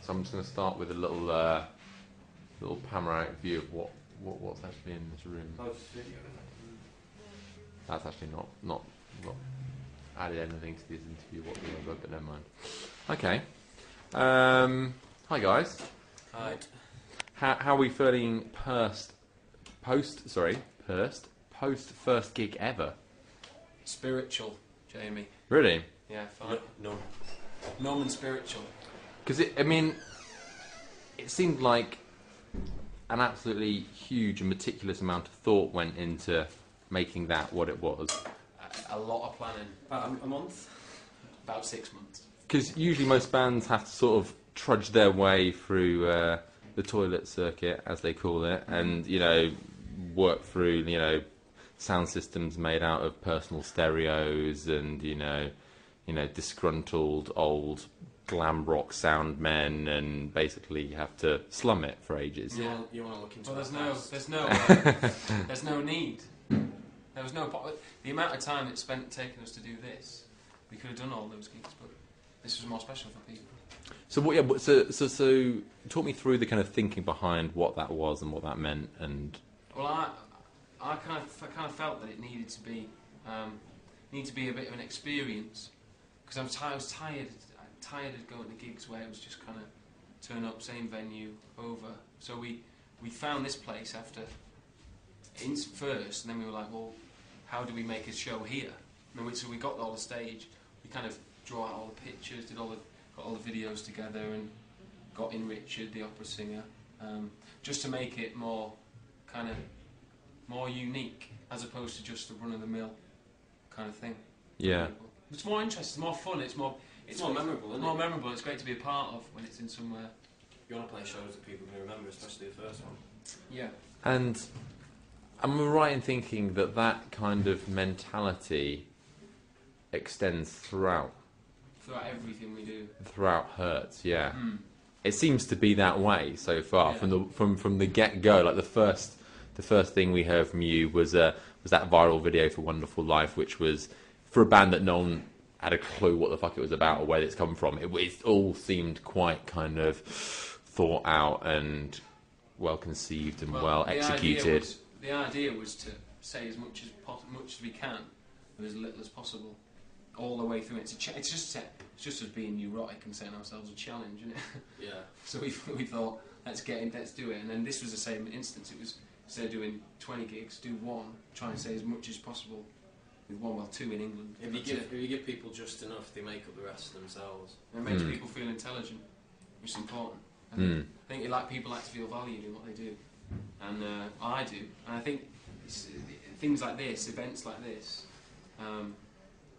So I'm just going to start with a little panoramic view of what's actually in this room. That's actually not added anything to this interview whatsoever, but never mind. Okay. Hi guys. Hi. How are we feeling post first gig ever? Spiritual, Jamie. Really? Yeah, fine. Numb and spiritual. Because it seemed like an absolutely huge and meticulous amount of thought went into making that what it was. A lot of planning. About a month? About 6 months. Because usually most bands have to sort of trudge their way through the toilet circuit, as they call it, and, work through, sound systems made out of personal stereos and, disgruntled old glam rock sound men, and basically you have to slum it for ages. Yeah, you want to look into there's no need. There was no the amount of time it spent taking us to do this, we could have done all those gigs, but this was more special for people. So talk me through the kind of thinking behind what that was and what that meant. And well, I kind of felt that it needed to be a bit of an experience, because I was tired of going to gigs where it was just kind of turn up, same venue, over. So we found this place first, and then we were like, well, how do we make a show here? So we got all the stage, we kind of draw out all the pictures, got all the videos together, and got in Richard, the opera singer, just to make it more unique, as opposed to just a run-of-the-mill kind of thing. Yeah. It's more interesting, more fun, it's more memorable, isn't it? More memorable, it's great to be a part of when it's in somewhere. You want to play shows that people can remember, especially the first one. Yeah. And am I right in thinking that kind of mentality extends throughout Everything we do. Throughout Hertz, yeah. It seems to be that way so far, from the get go. Like the first thing we heard from you was that viral video for Wonderful Life, which was for a band that no one had a clue what the fuck it was about or where it's come from. It all seemed quite kind of thought out and well conceived and well executed. The idea was to say as much as we can with as little as possible, all the way through. It's just us being neurotic and setting ourselves a challenge, isn't it? Yeah. So we thought, let's do it. And then this was the same instance. It was, instead of doing 20 gigs, do one, try and say as much as possible with two in England. If you give people just enough, they make up the rest themselves. And it makes people feel intelligent, which is important. I think people like to feel valued in what they do, and I do. And I think things like this, events like this,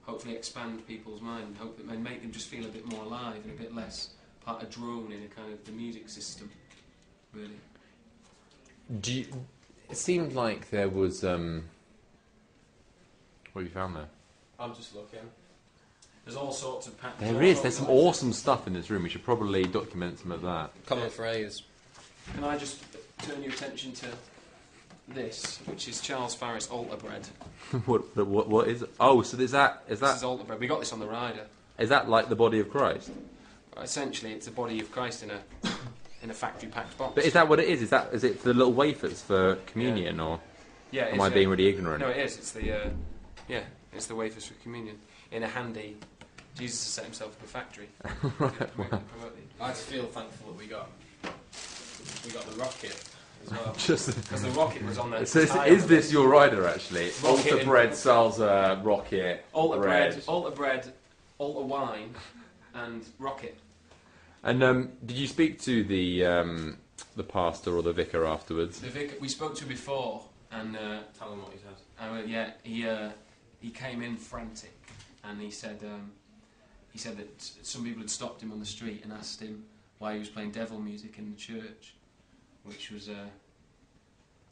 hopefully expand people's mind, and make them just feel a bit more alive and a bit less part of drone in a kind of the music system, really. It seemed like there was what have you found there? I'm just looking. There's all sorts of There's some awesome stuff in this room. We should probably document some of that. Common phrase. Can I just turn your attention to this, which is Charles Farris Altar Bread. What is it? Oh, so is that This is Altar Bread. We got this on the rider. Is that like the body of Christ? Essentially, it's the body of Christ in a factory packed box. But is that what it is? Is it the little wafers for communion, or am I being really ignorant? No, it is. It's the wafers for communion in a handy. Jesus has set himself up a factory. Right. I just feel thankful that we got the rocket. As well. Because the rocket was on there. So is this your rider actually? Altar bread, salsa, rocket, altar bread, altar wine, and rocket. And did you speak to the pastor or the vicar afterwards? The vicar we spoke to before, and tell him what he said. He came in frantic, and he said that some people had stopped him on the street and asked him why he was playing devil music in the church. Which was,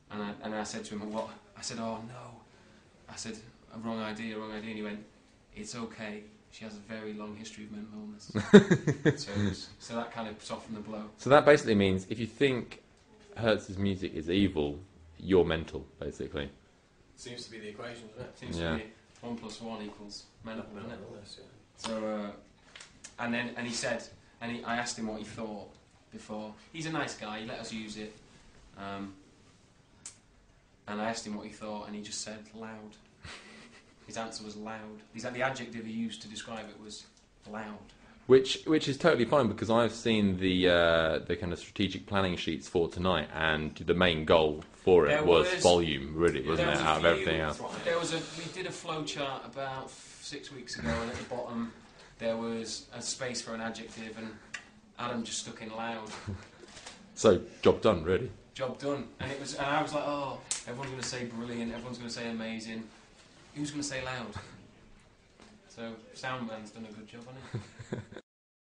and I said to him, what? I said, oh no. I said, a wrong idea. And he went, it's okay. She has a very long history of mental illness. so that kind of softened the blow. So that basically means if you think Hertz's music is evil, you're mental, basically. Seems to be the equation, doesn't it? Seems to be 1 + 1 = mental illness, yeah. So, and he said, I asked him what he thought. before. He's a nice guy. He let us use it, and I asked him what he thought, and he just said loud. His answer was loud. The adjective he used to describe it was loud. Which is totally fine, because I've seen the kind of strategic planning sheets for tonight, and the main goal for it was volume, really, wasn't it? Out of everything else. We did a flow chart about 6 weeks ago, and at the bottom there was a space for an adjective, and Adam just stuck in loud. So job done, really. Job done, and I was like, oh, everyone's going to say brilliant, everyone's going to say amazing. Who's going to say loud? So Soundman's done a good job on it.